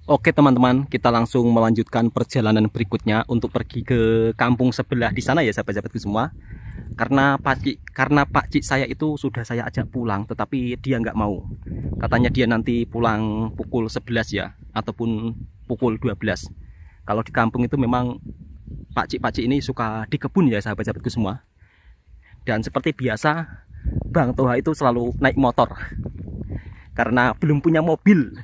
Oke teman-teman, kita langsung melanjutkan perjalanan berikutnya untuk pergi ke kampung sebelah di sana ya sahabat-sahabatku semua. Karena Pak Cik saya itu sudah saya ajak pulang, tetapi dia nggak mau. Katanya dia nanti pulang pukul 11 ya, ataupun pukul 12. Kalau di kampung itu memang Pak Cik ini suka di kebun ya sahabat-sahabatku semua. Dan seperti biasa, Bang Toha itu selalu naik motor. Karena belum punya mobil.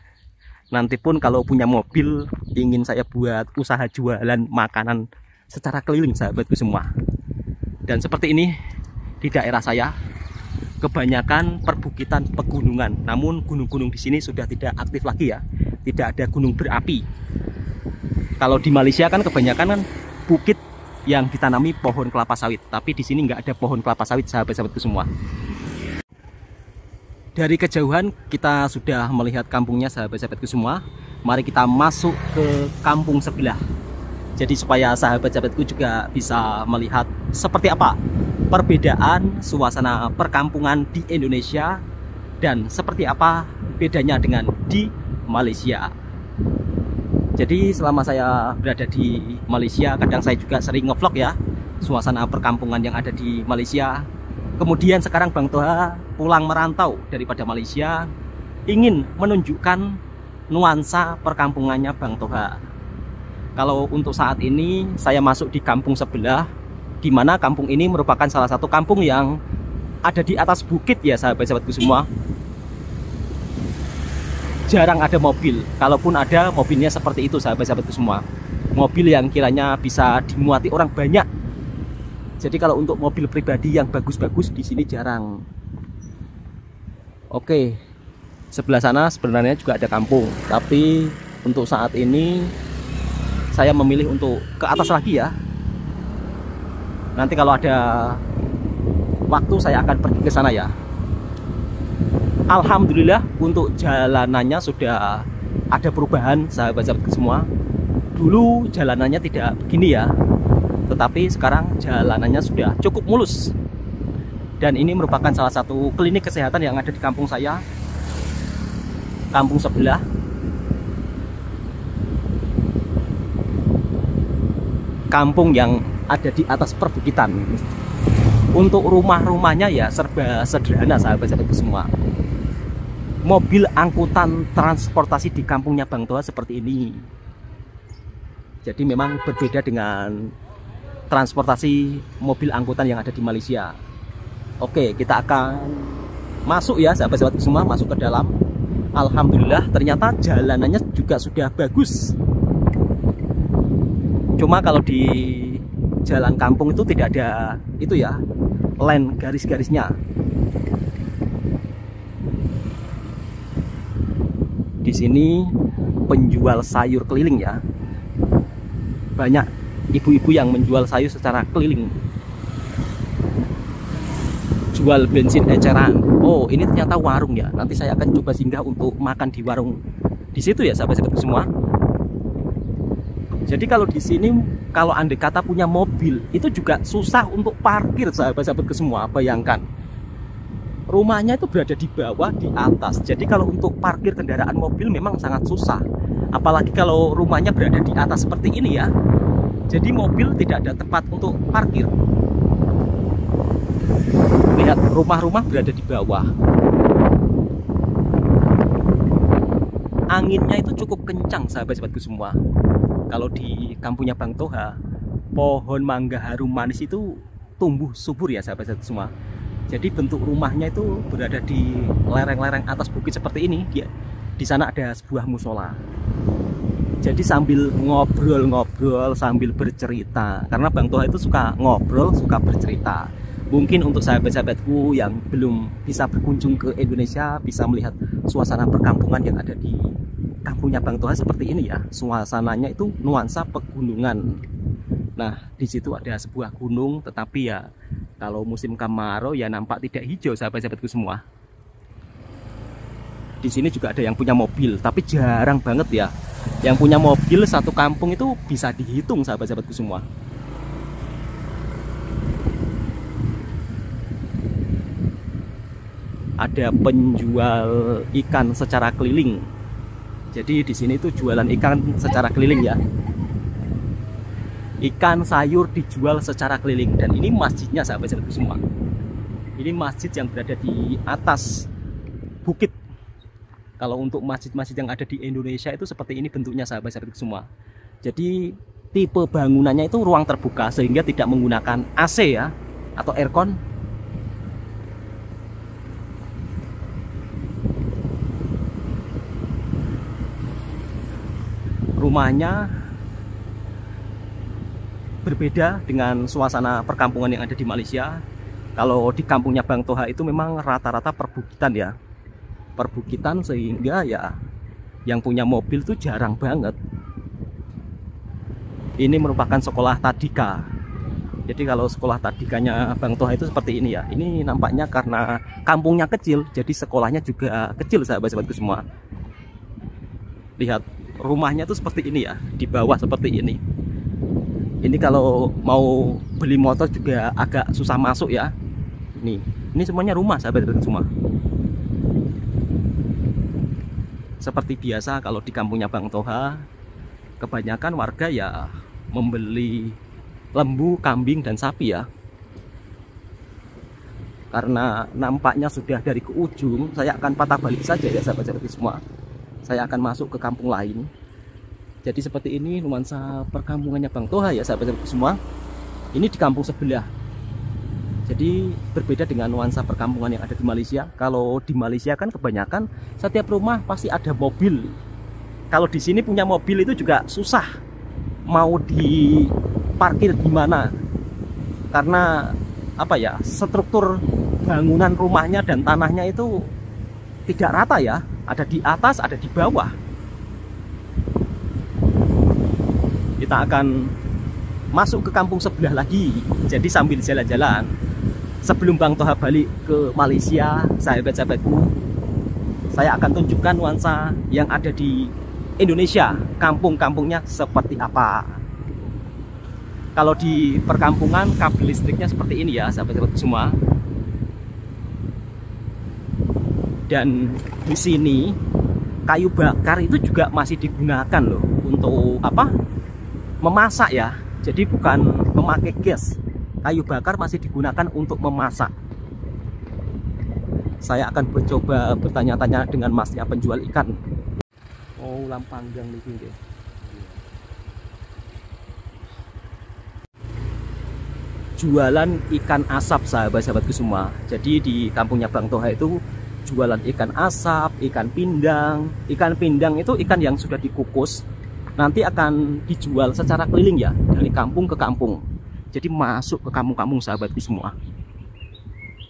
Nanti pun kalau punya mobil, ingin saya buat usaha jualan makanan secara keliling sahabatku semua. Dan seperti ini, di daerah saya kebanyakan perbukitan pegunungan. Namun gunung-gunung di sini sudah tidak aktif lagi ya. Tidak ada gunung berapi. Kalau di Malaysia kan kebanyakan kan bukit yang ditanami pohon kelapa sawit. Tapi di sini nggak ada pohon kelapa sawit sahabat-sahabatku semua. Dari kejauhan kita sudah melihat kampungnya sahabat-sahabatku semua. Mari kita masuk ke kampung sebelah. Jadi supaya sahabat-sahabatku juga bisa melihat seperti apa perbedaan suasana perkampungan di Indonesia dan seperti apa bedanya dengan di Malaysia. Jadi selama saya berada di Malaysia, kadang saya juga sering ngevlog ya suasana perkampungan yang ada di Malaysia. Kemudian sekarang Bang Toha pulang merantau daripada Malaysia, ingin menunjukkan nuansa perkampungannya Bang Toha. Kalau untuk saat ini saya masuk di kampung sebelah, di mana kampung ini merupakan salah satu kampung yang ada di atas bukit ya sahabat-sahabatku semua. Jarang ada mobil, kalaupun ada mobilnya seperti itu sahabat-sahabatku semua. Mobil yang kiranya bisa dimuati orang banyak. Jadi kalau untuk mobil pribadi yang bagus-bagus di sini jarang. Oke, sebelah sana sebenarnya juga ada kampung, tapi untuk saat ini saya memilih untuk ke atas lagi ya. Nanti kalau ada waktu saya akan pergi ke sana ya. Alhamdulillah untuk jalanannya sudah ada perubahan sahabat-sahabat semua. Dulu jalanannya tidak begini ya, tetapi sekarang jalanannya sudah cukup mulus. Dan ini merupakan salah satu klinik kesehatan yang ada di kampung saya, kampung sebelah. Kampung yang ada di atas perbukitan. Untuk rumah-rumahnya ya serba sederhana sahabat-sahabatku semua. Mobil angkutan transportasi di kampungnya Bang Toha seperti ini. Jadi memang berbeda dengan transportasi mobil angkutan yang ada di Malaysia. Oke, kita akan masuk ya sahabat-sahabatku semua, masuk ke dalam. Alhamdulillah ternyata jalanannya juga sudah bagus. Cuma kalau di jalan kampung itu tidak ada itu ya, line garis-garisnya. Di sini penjual sayur keliling ya. Banyak ibu-ibu yang menjual sayur secara keliling. Jual bensin eceran. Oh, ini ternyata warung ya. Nanti saya akan coba singgah untuk makan di warung di situ ya sahabat-sahabatku semua. Jadi kalau di sini kalau andai kata punya mobil itu juga susah untuk parkir sahabat-sahabatku semua. Bayangkan. Rumahnya itu berada di bawah, di atas. Jadi kalau untuk parkir kendaraan mobil memang sangat susah. Apalagi kalau rumahnya berada di atas seperti ini ya. Jadi mobil tidak ada tempat untuk parkir. Lihat, rumah-rumah berada di bawah. Anginnya itu cukup kencang sahabat-sahabatku semua. Kalau di kampungnya Bang Toha, pohon mangga harum manis itu tumbuh subur ya sahabat-sahabatku semua. Jadi bentuk rumahnya itu berada di lereng-lereng atas bukit seperti ini. Di sana ada sebuah musola. Jadi sambil ngobrol-ngobrol, sambil bercerita. Karena Bang Toha itu suka ngobrol, suka bercerita. Mungkin untuk sahabat-sahabatku yang belum bisa berkunjung ke Indonesia, bisa melihat suasana perkampungan yang ada di kampungnya Bang Toha seperti ini ya. Suasananya itu nuansa pegunungan. Nah, di situ ada sebuah gunung, tetapi ya kalau musim kemarau ya nampak tidak hijau sahabat-sahabatku semua. Di sini juga ada yang punya mobil, tapi jarang banget ya. Yang punya mobil satu kampung itu bisa dihitung sahabat-sahabatku semua. Ada penjual ikan secara keliling. Jadi di sini tuh jualan ikan secara keliling ya. Ikan sayur dijual secara keliling, dan ini masjidnya sahabat-sahabatku semua. Ini masjid yang berada di atas bukit. Kalau untuk masjid-masjid yang ada di Indonesia itu seperti ini bentuknya sahabat-sahabatku semua. Jadi tipe bangunannya itu ruang terbuka sehingga tidak menggunakan AC ya atau aircon. Rumahnya berbeda dengan suasana perkampungan yang ada di Malaysia. Kalau di kampungnya Bang Toha itu memang rata-rata perbukitan ya. Perbukitan sehingga ya yang punya mobil itu jarang banget. Ini merupakan sekolah tadika. Jadi kalau sekolah tadikanya Bang Toha itu seperti ini ya. Ini nampaknya karena kampungnya kecil, jadi sekolahnya juga kecil sahabat-sahabatku semua. Lihat rumahnya tuh seperti ini ya, di bawah seperti ini. Ini kalau mau beli motor juga agak susah masuk ya. Nih, ini semuanya rumah sahabat-sahabat semua. Seperti biasa kalau di kampungnya Bang Toha, kebanyakan warga ya membeli lembu, kambing, dan sapi ya. Karena nampaknya sudah dari ke ujung, saya akan patah balik saja ya sahabat-sahabat semua. Saya akan masuk ke kampung lain. Jadi seperti ini nuansa perkampungannya Bang Toha ya sahabat-sahabat semua. Ini di kampung sebelah. Jadi berbeda dengan nuansa perkampungan yang ada di Malaysia. Kalau di Malaysia kan kebanyakan setiap rumah pasti ada mobil. Kalau di sini punya mobil itu juga susah mau diparkir di mana. Karena apa ya? Struktur bangunan rumahnya dan tanahnya itu tidak rata ya. Ada di atas, ada di bawah. Kita akan masuk ke kampung sebelah lagi. Jadi sambil jalan-jalan, sebelum Bang Toha balik ke Malaysia, sahabat-sahabatku, saya akan tunjukkan nuansa yang ada di Indonesia. Kampung-kampungnya seperti apa. Kalau di perkampungan kabel listriknya seperti ini ya sahabat-sahabatku semua. Dan di sini kayu bakar itu juga masih digunakan loh untuk apa? Memasak ya. Jadi bukan memakai gas. Kayu bakar masih digunakan untuk memasak. Saya akan mencoba bertanya-tanya dengan masnya penjual ikan. Oh, lampanggang nih deh. Jualan ikan asap sahabat-sahabatku semua. Jadi di kampungnya Bang Toha itu jualan ikan asap, ikan pindang. Ikan pindang itu ikan yang sudah dikukus, nanti akan dijual secara keliling ya, dari kampung ke kampung. Jadi masuk ke kampung-kampung sahabatku semua.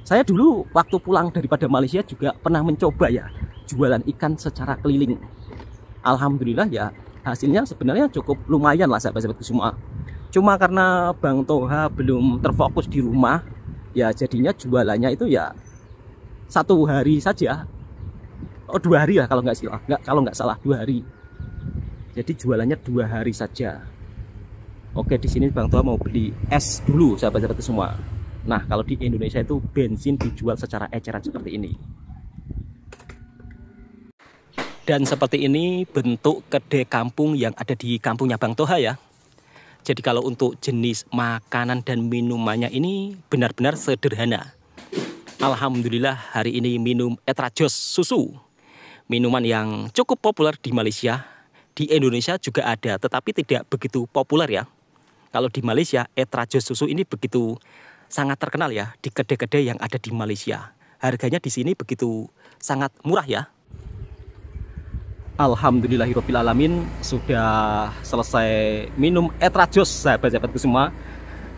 Saya dulu waktu pulang daripada Malaysia juga pernah mencoba ya, jualan ikan secara keliling. Alhamdulillah ya, hasilnya sebenarnya cukup lumayan lah sahabat-sahabatku semua. Cuma karena Bang Toha belum terfokus di rumah, ya jadinya jualannya itu ya 1 hari saja. Oh, 2 hari lah kalau nggak salah 2 hari. Jadi jualannya 2 hari saja. Oke, di sini Bang Toha mau beli es dulu sahabat-sahabat semua. Nah, kalau di Indonesia itu bensin dijual secara eceran seperti ini. Dan seperti ini bentuk kedai kampung yang ada di kampungnya Bang Toha ya. Jadi kalau untuk jenis makanan dan minumannya ini benar-benar sederhana. Alhamdulillah hari ini minum Etrajos susu. Minuman yang cukup populer di Malaysia. Di Indonesia juga ada, tetapi tidak begitu populer ya. Kalau di Malaysia, Etrajos susu ini begitu sangat terkenal ya di kedai-kedai yang ada di Malaysia. Harganya di sini begitu sangat murah ya. Alhamdulillahirrahmanirrahim, sudah selesai minum Etrajos sahabat-sahabatku semua.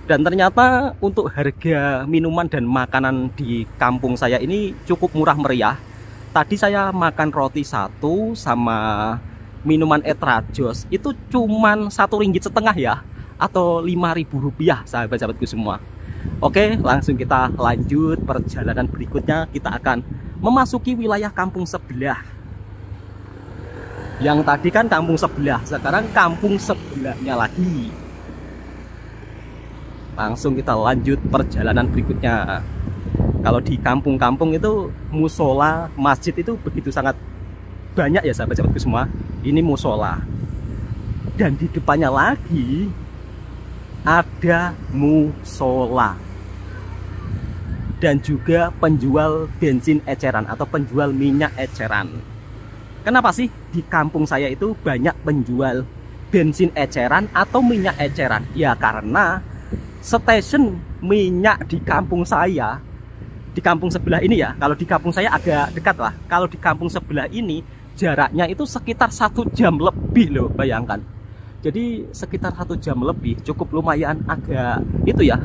Dan ternyata untuk harga minuman dan makanan di kampung saya ini cukup murah meriah. Tadi saya makan roti 1 sama minuman Etrajos itu cuman 1,5 ringgit ya, atau Rp5.000 sahabat-sahabatku semua. Oke, langsung kita lanjut perjalanan berikutnya. Kita akan memasuki wilayah kampung sebelah. Yang tadi kan kampung sebelah, sekarang kampung sebelahnya lagi. Langsung kita lanjut perjalanan berikutnya. Kalau di kampung-kampung itu musola, masjid itu begitu sangat banyak ya sahabat-sahabatku semua. ini musola. Dan di depannya lagi ada musola. Dan juga penjual bensin eceran atau penjual minyak eceran. Kenapa sih di kampung saya itu banyak penjual bensin eceran atau minyak eceran? Ya karena stasiun minyak di kampung saya, di kampung sebelah ini ya, kalau di kampung saya agak dekat lah. Kalau di kampung sebelah ini jaraknya itu sekitar 1 jam lebih loh, bayangkan. Jadi sekitar 1 jam lebih, cukup lumayan agak itu ya,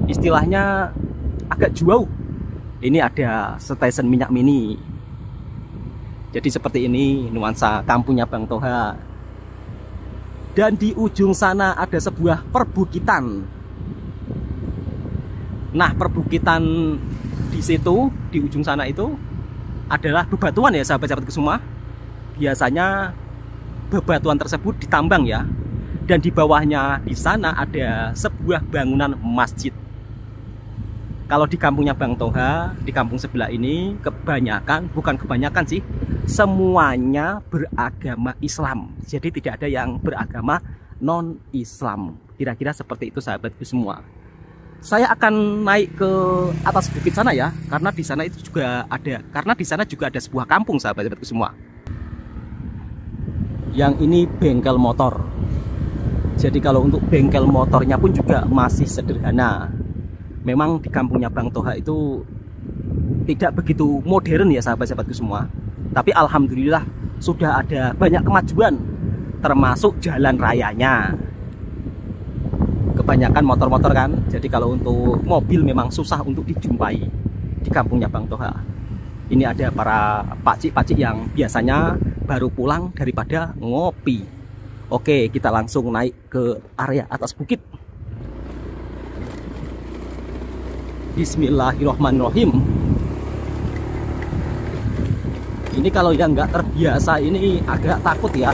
istilahnya agak jauh. Ini ada stasiun minyak mini. Jadi seperti ini nuansa kampungnya Bang Toha. Dan di ujung sana ada sebuah perbukitan. Nah, perbukitan di situ, di ujung sana itu adalah bebatuan ya sahabat-sahabatku semua. Biasanya bebatuan tersebut ditambang ya. Dan di bawahnya di sana ada sebuah bangunan masjid. Kalau di kampungnya Bang Toha, di kampung sebelah ini kebanyakan, bukan kebanyakan sih, semuanya beragama Islam. Jadi tidak ada yang beragama non-Islam. Kira-kira seperti itu sahabatku semua. Saya akan naik ke atas bukit sana ya, karena di sana itu juga ada, karena di sana juga ada sebuah kampung sahabat-sahabatku semua. Yang ini bengkel motor. Jadi kalau untuk bengkel motornya pun juga masih sederhana. Memang di kampungnya Bang Toha itu tidak begitu modern ya sahabat-sahabatku semua. Tapi alhamdulillah sudah ada banyak kemajuan, termasuk jalan rayanya. Kebanyakan motor-motor kan, jadi kalau untuk mobil memang susah untuk dijumpai di kampungnya Bang Toha. Ini ada para pakcik-pakcik yang biasanya baru pulang daripada ngopi. Oke, kita langsung naik ke area atas bukit. Bismillahirrahmanirrahim. Ini kalau yang nggak terbiasa ini agak takut ya.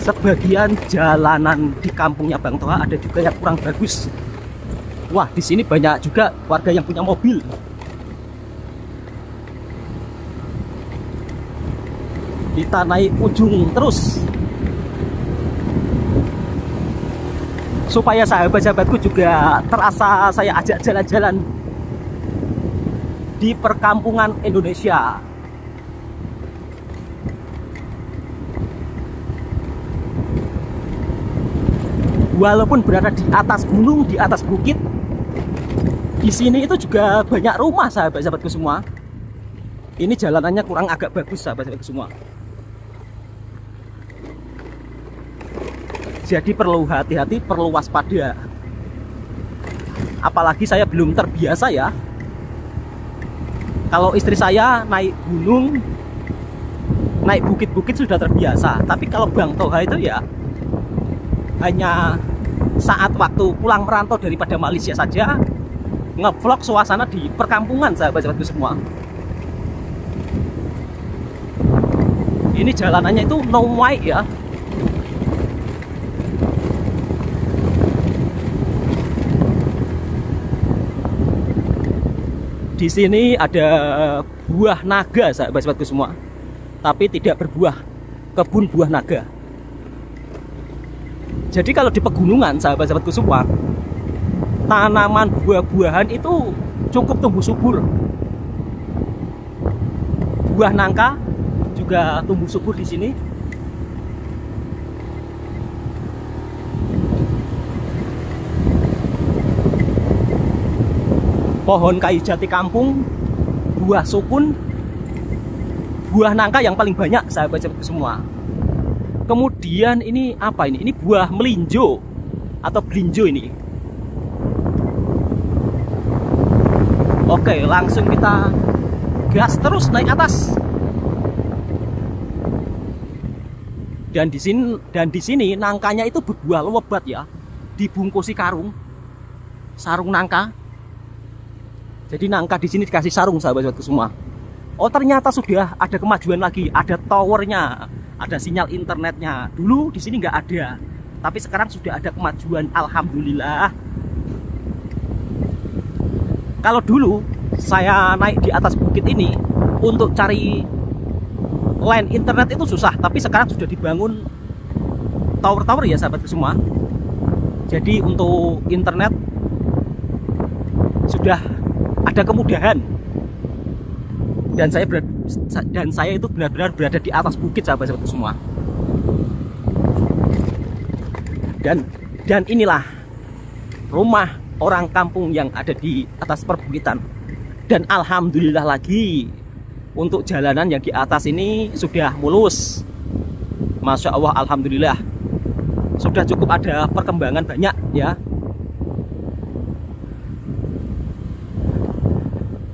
Sebagian jalanan di kampungnya Bang Toha ada juga yang kurang bagus. Wah, di sini banyak juga warga yang punya mobil. Kita naik ujung terus. Supaya sahabat-sahabatku juga terasa saya ajak jalan-jalan di perkampungan Indonesia. Walaupun berada di atas gunung, di atas bukit, di sini itu juga banyak rumah sahabat-sahabatku semua. Ini jalanannya kurang agak bagus sahabat-sahabatku semua. Jadi perlu hati-hati, perlu waspada. Apalagi saya belum terbiasa ya. Kalau istri saya naik gunung, naik bukit-bukit sudah terbiasa. Tapi kalau Bang Toha itu ya hanya saat waktu pulang merantau daripada Malaysia saja, ngevlog suasana di perkampungan sahabat-sahabatku semua. Ini jalanannya itu no white ya. Di sini ada buah naga sahabat-sahabatku semua, tapi tidak berbuah, kebun buah naga. Jadi kalau di pegunungan sahabat-sahabatku semua, tanaman buah-buahan itu cukup tumbuh subur. Buah nangka juga tumbuh subur di sini. Pohon kayu jati kampung, buah sukun, buah nangka yang paling banyak sahabat-sahabatku semua. Kemudian ini apa ini? Ini buah melinjo atau belinjo ini. Oke, langsung kita gas terus naik atas. Dan di sini nangkanya itu berbuah lebat ya, dibungkusi sarung nangka. Jadi nangka di sini dikasih sarung sahabat-sahabatku semua. Oh, ternyata sudah ada kemajuan lagi, ada towernya, ada sinyal internetnya. Dulu di sini nggak ada, tapi sekarang sudah ada kemajuan, alhamdulillah. Kalau dulu saya naik di atas bukit ini untuk cari line internet itu susah, tapi sekarang sudah dibangun tower-tower ya sahabatku semua. Jadi untuk internet sudah ada kemudahan. Dan saya itu benar-benar berada di atas bukit sahabat-sahabatku semua. Dan inilah rumah orang kampung yang ada di atas perbukitan. Dan alhamdulillah lagi untuk jalanan yang di atas ini sudah mulus. Masya Allah, alhamdulillah. Sudah cukup ada perkembangan banyak ya.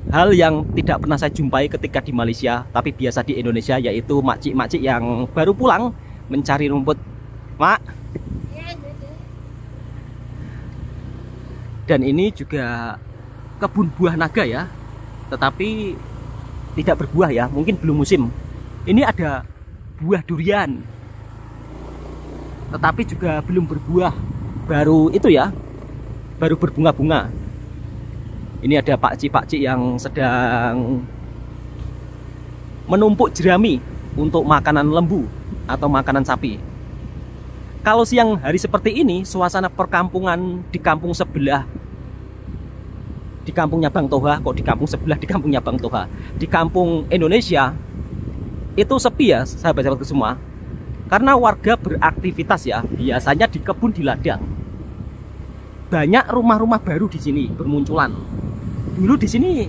Hal yang tidak pernah saya jumpai ketika di Malaysia, tapi biasa di Indonesia, yaitu makcik-makcik yang baru pulang mencari rumput. Mak. Dan ini juga kebun buah naga ya, tetapi tidak berbuah ya, mungkin belum musim. Ini ada buah durian, tetapi juga belum berbuah, baru itu ya, baru berbunga-bunga. Ini ada pakcik-pakcik yang sedang menumpuk jerami untuk makanan lembu atau makanan sapi. Kalau siang hari seperti ini, suasana perkampungan di kampung sebelah, di kampungnya Bang Toha, kok di kampung sebelah, di kampungnya Bang Toha, di kampung Indonesia, itu sepi ya sahabat-sahabatku semua. Karena warga beraktivitas ya, biasanya di kebun, di ladang. Banyak rumah-rumah baru di sini bermunculan. Dulu di sini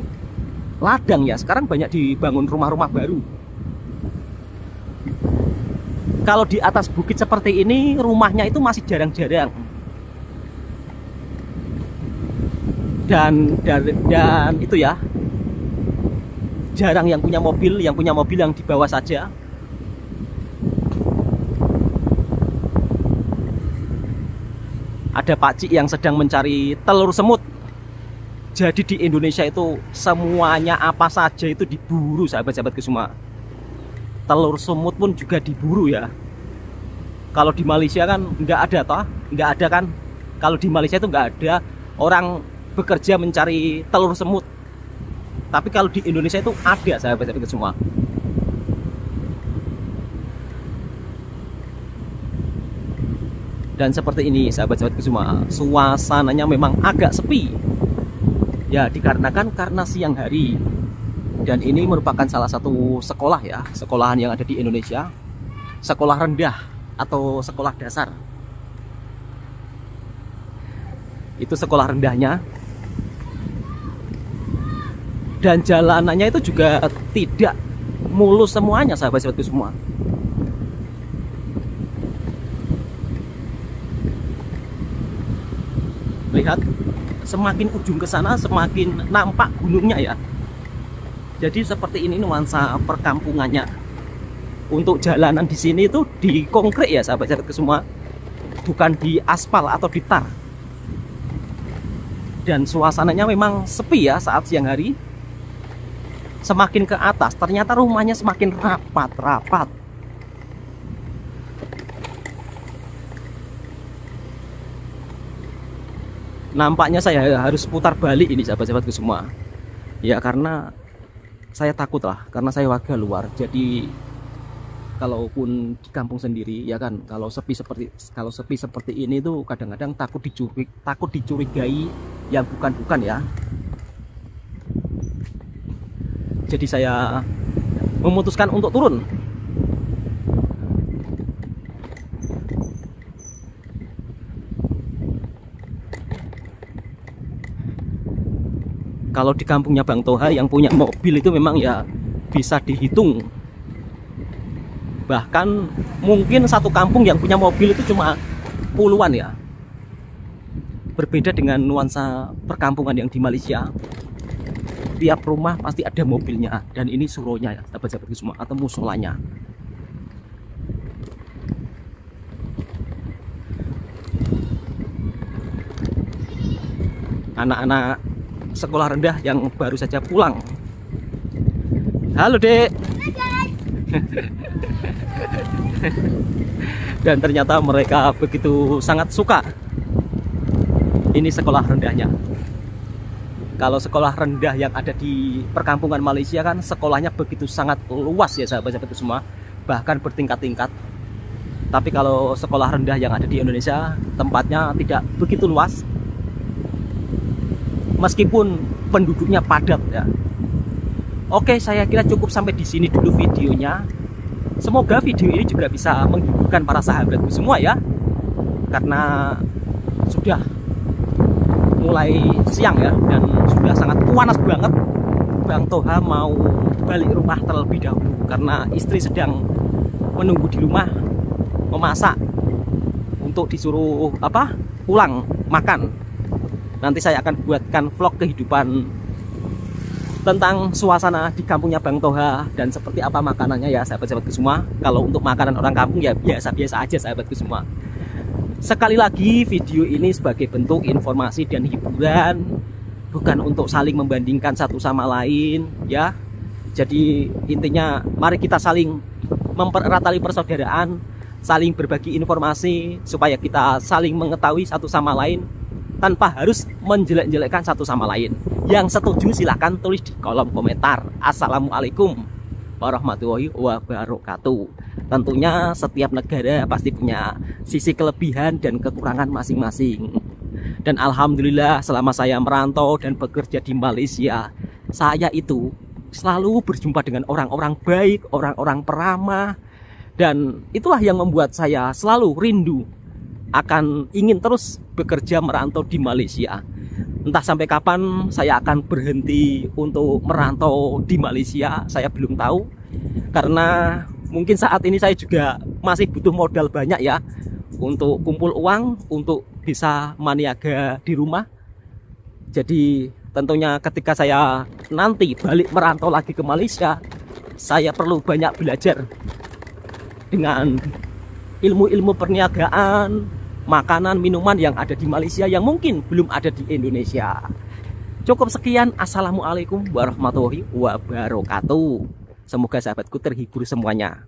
ladang ya, sekarang banyak dibangun rumah-rumah baru. Kalau di atas bukit seperti ini, rumahnya itu masih jarang-jarang. Dan itu ya, jarang yang punya mobil yang di bawah saja. Ada pakcik yang sedang mencari telur semut. Jadi di Indonesia itu semuanya apa saja itu diburu sahabat-sahabatku semua. Telur semut pun juga diburu ya. Kalau di Malaysia kan nggak ada toh, nggak ada kan. Kalau di Malaysia itu nggak ada orang bekerja mencari telur semut. Tapi kalau di Indonesia itu ada sahabat-sahabatku semua. Dan seperti ini sahabat-sahabatku semua, suasananya memang agak sepi. Ya dikarenakan karena siang hari. Dan ini merupakan salah satu sekolah ya, sekolahan yang ada di Indonesia. Sekolah rendah atau sekolah dasar. Itu sekolah rendahnya. Dan jalanannya itu juga tidak mulus semuanya sahabat-sahabatku semua. Lihat, semakin ujung ke sana semakin nampak gunungnya ya. Jadi seperti ini nuansa perkampungannya. Untuk jalanan di sini itu di konkrit ya sahabat-sahabatku semua, bukan di aspal atau di tar. Dan suasananya memang sepi ya saat siang hari. Semakin ke atas ternyata rumahnya semakin rapat-rapat. Nampaknya saya harus putar balik ini sahabat-sahabatku semua. Ya karena saya takut lah, karena saya warga luar. Jadi kalaupun di kampung sendiri ya kan, kalau sepi seperti ini tuh kadang-kadang takut dicurigai yang bukan-bukan ya. Jadi saya memutuskan untuk turun. Kalau di kampungnya Bang Toha yang punya mobil itu memang ya bisa dihitung. Bahkan mungkin satu kampung yang punya mobil itu cuma puluhan ya. Berbeda dengan nuansa perkampungan yang di Malaysia. Tiap rumah pasti ada mobilnya. Dan ini suronya ya sahabat-sahabatku semua, atau musolanya. Anak-anak sekolah rendah yang baru saja pulang. Halo Dek. Dan ternyata mereka begitu sangat suka. Ini sekolah rendahnya. Kalau sekolah rendah yang ada di perkampungan Malaysia kan sekolahnya begitu sangat luas ya sahabat-sahabatku semua, bahkan bertingkat-tingkat. Tapi kalau sekolah rendah yang ada di Indonesia tempatnya tidak begitu luas, meskipun penduduknya padat ya. Oke, saya kira cukup sampai di sini dulu videonya. Semoga video ini juga bisa menghiburkan para sahabatku semua ya, karena sudah mulai siang ya, dan sudah sangat panas banget. Bang Toha mau balik rumah terlebih dahulu karena istri sedang menunggu di rumah memasak untuk disuruh pulang makan. Nanti saya akan buatkan vlog kehidupan tentang suasana di kampungnya Bang Toha dan seperti apa makanannya ya sahabat-sahabatku semua. Kalau untuk makanan orang kampung ya biasa-biasa aja sahabatku semua. Sekali lagi video ini sebagai bentuk informasi dan hiburan, bukan untuk saling membandingkan satu sama lain ya. Jadi intinya mari kita saling mempererat tali persaudaraan, saling berbagi informasi supaya kita saling mengetahui satu sama lain tanpa harus menjelek-jelekkan satu sama lain. Yang setuju silahkan tulis di kolom komentar. Assalamualaikum warahmatullahi wabarakatuh. Tentunya setiap negara pasti punya sisi kelebihan dan kekurangan masing-masing. Dan alhamdulillah selama saya merantau dan bekerja di Malaysia, saya itu selalu berjumpa dengan orang-orang baik, orang-orang peramah. Dan itulah yang membuat saya selalu rindu akan ingin terus bekerja merantau di Malaysia. Entah sampai kapan saya akan berhenti untuk merantau di Malaysia, saya belum tahu. Karena mungkin saat ini saya juga masih butuh modal banyak ya, untuk kumpul uang, untuk bisa maniaga di rumah. Jadi tentunya ketika saya nanti balik merantau lagi ke Malaysia, saya perlu banyak belajar dengan ilmu-ilmu perniagaan, makanan, minuman yang ada di Malaysia yang mungkin belum ada di Indonesia. Cukup sekian. Assalamualaikum warahmatullahi wabarakatuh. Semoga sahabatku terhibur semuanya.